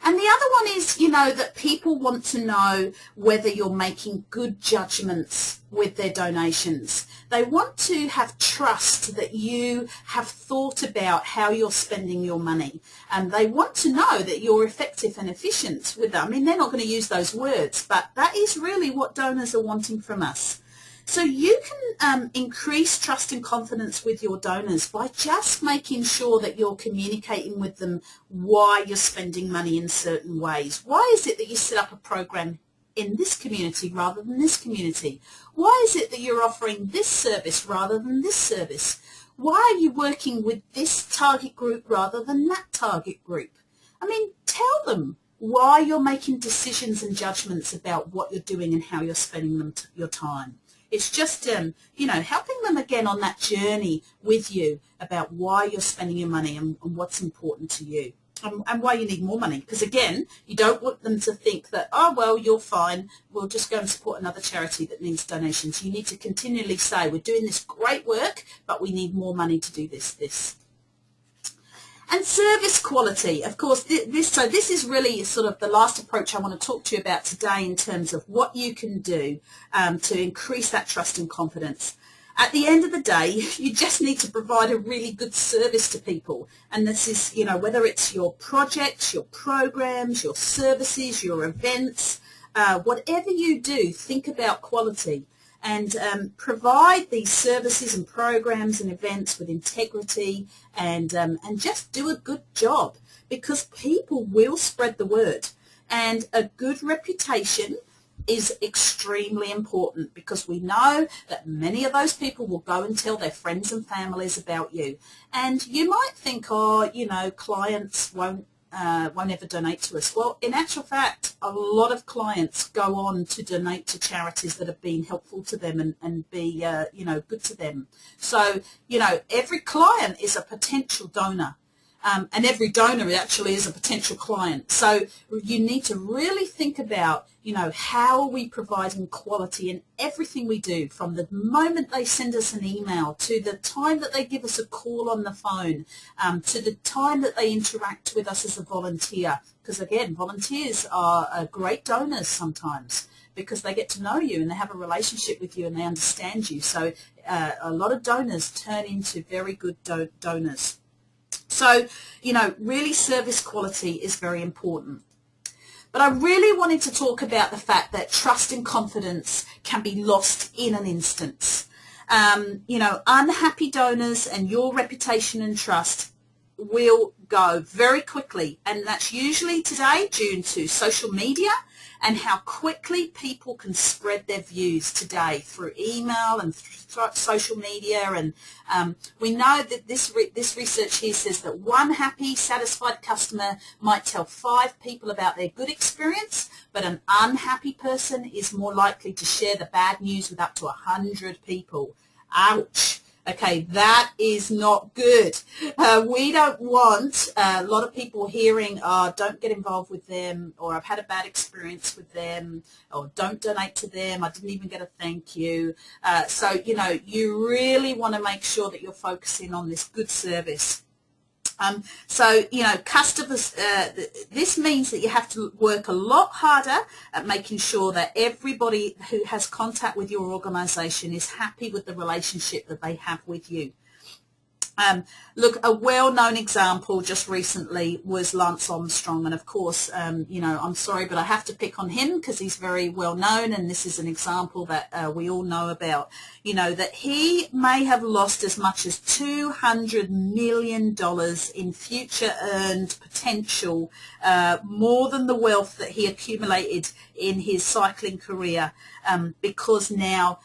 And the other one is, that people want to know whether you're making good judgments with their donations. They want to have trust that you have thought about how you're spending your money. And they want to know that you're effective and efficient with them. I mean, they're not going to use those words, but that is really what donors are wanting from us. So you can increase trust and confidence with your donors by just making sure that you're communicating with them why you're spending money in certain ways. Why is it that you set up a program in this community rather than this community? Why is it that you're offering this service rather than this service? Why are you working with this target group rather than that target group? I mean, tell them why you're making decisions and judgments about what you're doing and how you're spending your time. It's just, helping them again on that journey with you about why you're spending your money and what's important to you, and why you need more money. Because, again, you don't want them to think that, oh, well, you're fine, we'll just go and support another charity that needs donations. You need to continually say, we're doing this great work, but we need more money to do this. And service quality, of course, this is really sort of the last approach I want to talk to you about today in terms of what you can do to increase that trust and confidence. At the end of the day, you just need to provide a really good service to people. And this is, whether it's your projects, your programs, your services, your events, whatever you do, think about quality. And provide these services and programs and events with integrity, and just do a good job, because people will spread the word. And a good reputation is extremely important, because we know that many of those people will go and tell their friends and families about you. And you might think, clients won't ever donate to us. Well, in actual fact, a lot of clients go on to donate to charities that have been helpful to them and be, good to them. So, every client is a potential donor. And every donor actually is a potential client. So you need to really think about, how are we providing quality in everything we do, from the moment they send us an email to the time that they give us a call on the phone, to the time that they interact with us as a volunteer. Because, again, volunteers are great donors sometimes, because they get to know you and they have a relationship with you and they understand you. So a lot of donors turn into very good donors. So, you know, really service quality is very important. But I really wanted to talk about the fact that trust and confidence can be lost in an instant. You know, unhappy donors and your reputation and trust will go very quickly, and that's usually today due to social media and how quickly people can spread their views today through email and through social media. And we know that this research here says that one happy, satisfied customer might tell 5 people about their good experience, but an unhappy person is more likely to share the bad news with up to 100 people. Ouch. Okay, that is not good. We don't want a lot of people hearing, oh, don't get involved with them, or I've had a bad experience with them, or don't donate to them, I didn't even get a thank you. So, you know, you really want to make sure that you're focusing on this good service. So, you know, customers, this means that you have to work a lot harder at making sure that everybody who has contact with your organisation is happy with the relationship that they have with you. Look, a well-known example just recently was Lance Armstrong, and of course, you know, I'm sorry, but I have to pick on him because he's very well known, and this is an example that we all know about. You know, that he may have lost as much as $200 million in future earned potential, more than the wealth that he accumulated in his cycling career, because now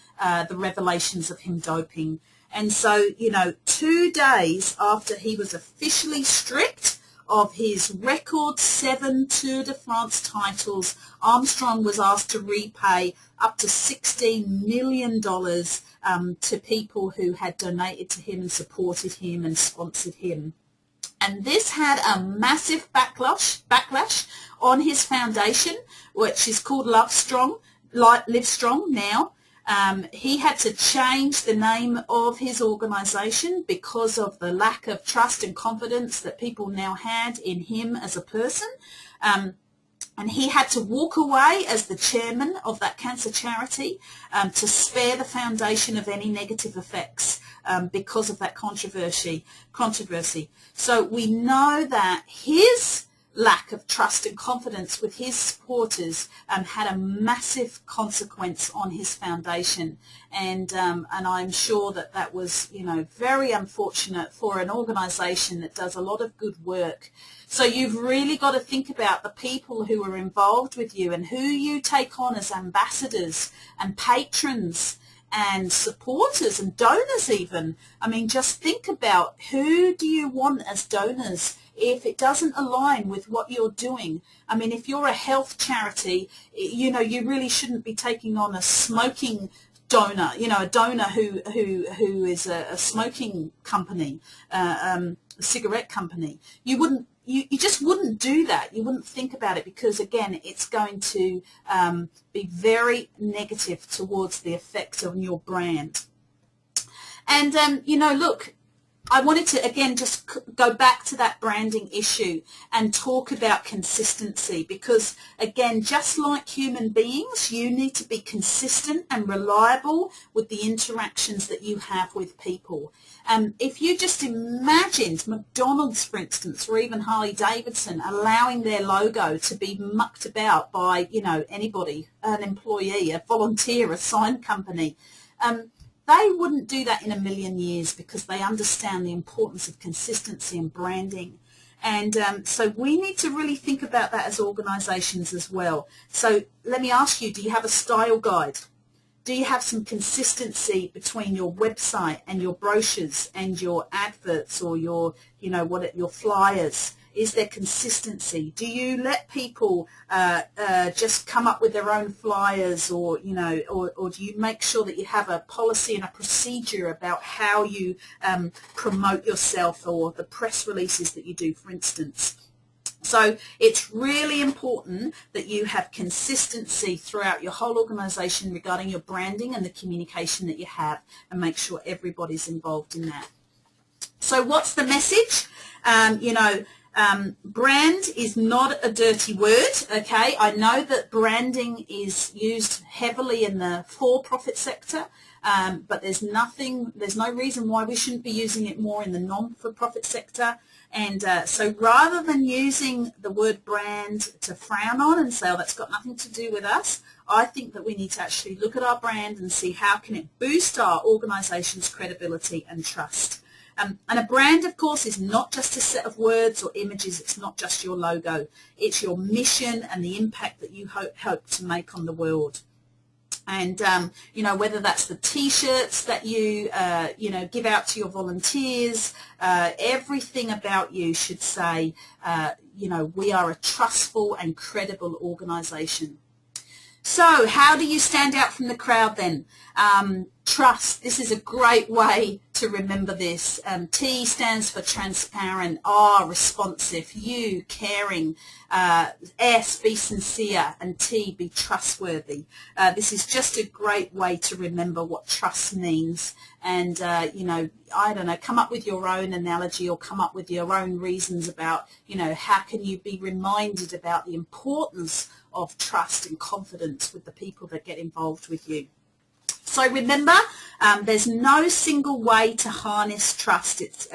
the revelations of him doping. And so, you know, 2 days after he was officially stripped of his record 7 Tour de France titles, Armstrong was asked to repay up to $16 million to people who had donated to him and supported him and sponsored him. And this had a massive backlash on his foundation, which is called Livestrong now. He had to change the name of his organisation because of the lack of trust and confidence that people now had in him as a person. And he had to walk away as the chairman of that cancer charity to spare the foundation of any negative effects because of that controversy. So we know that his lack of trust and confidence with his supporters had a massive consequence on his foundation, and I'm sure that that was, you know, very unfortunate for an organisation that does a lot of good work. So you've really got to think about the people who are involved with you and who you take on as ambassadors and patrons and supporters and donors even. I mean, just think about who do you want as donors if it doesn't align with what you're doing. I mean, if you're a health charity, you know, you really shouldn't be taking on a smoking donor, you know, a donor who is a smoking company, a cigarette company. You just wouldn't do that. You wouldn't think about it because, again, it's going to be very negative towards the effect on your brand. And, you know, look, I wanted to, again, just go back to that branding issue and talk about consistency because, again, just like human beings, you need to be consistent and reliable with the interactions that you have with people. If you just imagined McDonald's, for instance, or even Harley-Davidson allowing their logo to be mucked about by, you know, anybody, an employee, a volunteer, a sign company, they wouldn't do that in a million years because they understand the importance of consistency and branding. And so we need to really think about that as organisations as well. So let me ask you, do you have a style guide? Do you have some consistency between your website and your brochures and your adverts or your, you know, your flyers? Is there consistency? Do you let people just come up with their own flyers, or, you know, or do you make sure that you have a policy and a procedure about how you promote yourself, or the press releases that you do, for instance? So it's really important that you have consistency throughout your whole organisation regarding your branding and the communication that you have, and make sure everybody's involved in that. So what's the message? You know, brand is not a dirty word, okay? I know that branding is used heavily in the for-profit sector, but there's no reason why we shouldn't be using it more in the non-for-profit sector. And so rather than using the word brand to frown on and say, oh, that's got nothing to do with us, I think that we need to actually look at our brand and see how can it boost our organisation's credibility and trust. And a brand, of course, is not just a set of words or images. It's not just your logo. It's your mission and the impact that you hope to make on the world. And, whether that's the T-shirts that you, give out to your volunteers, everything about you should say, we are a trustful and credible organisation. So how do you stand out from the crowd then? Trust. This is a great way to remember this. T stands for transparent, R, responsive, U, caring, S, be sincere, and T, be trustworthy. This is just a great way to remember what trust means. And, I don't know, come up with your own analogy or come up with your own reasons about, how can you be reminded about the importance of trust and confidence with the people that get involved with you. So remember, there's no single way to harness trust. It's,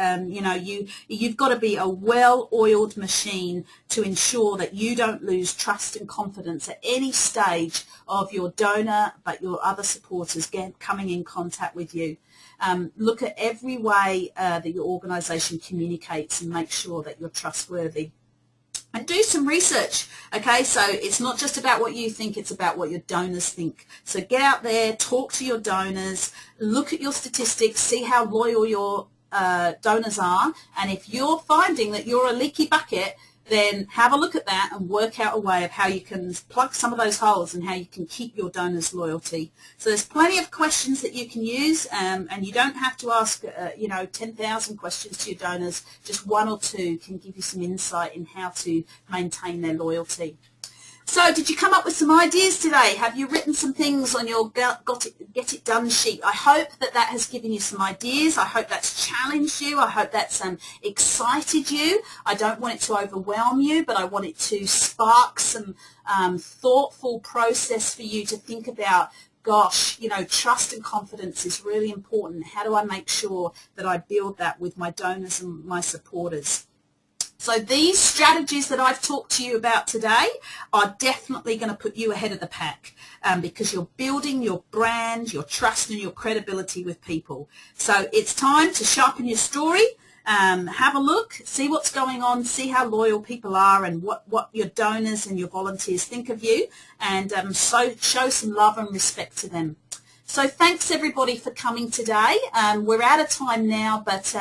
you've got to be a well-oiled machine to ensure that you don't lose trust and confidence at any stage of your donor, but your other supporters coming in contact with you. Look at every way that your organisation communicates and make sure that you're trustworthy. And do some research, okay? So it's not just about what you think, it's about what your donors think. So get out there, talk to your donors, look at your statistics, see how loyal your donors are, and if you're finding that you're a leaky bucket, then have a look at that and work out a way of how you can plug some of those holes and how you can keep your donors' loyalty. So there's plenty of questions that you can use, and you don't have to ask, 10,000 questions to your donors. Just one or two can give you some insight in how to maintain their loyalty. So did you come up with some ideas today? Have you written some things on your Get It Done sheet? I hope that has given you some ideas. I hope that's challenged you. I hope that's excited you. I don't want it to overwhelm you, but I want it to spark some thoughtful process for you to think about, gosh, trust and confidence is really important. How do I make sure that I build that with my donors and my supporters? So these strategies that I've talked to you about today are definitely going to put you ahead of the pack because you're building your brand, your trust and your credibility with people. So it's time to sharpen your story, have a look, see what's going on, see how loyal people are and what your donors and your volunteers think of you, and so show some love and respect to them. So thanks everybody for coming today. We're out of time now, but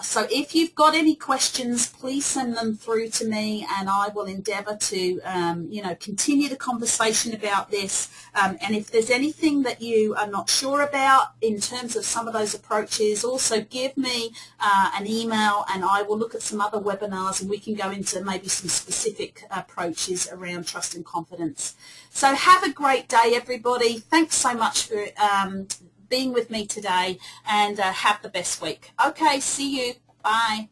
so if you've got any questions, please send them through to me and I will endeavour to, continue the conversation about this. And if there's anything that you are not sure about in terms of some of those approaches, also give me an email and I will look at some other webinars and we can go into maybe some specific approaches around trust and confidence. So have a great day, everybody. Thanks so much for being with me today, and have the best week. Okay, see you. Bye.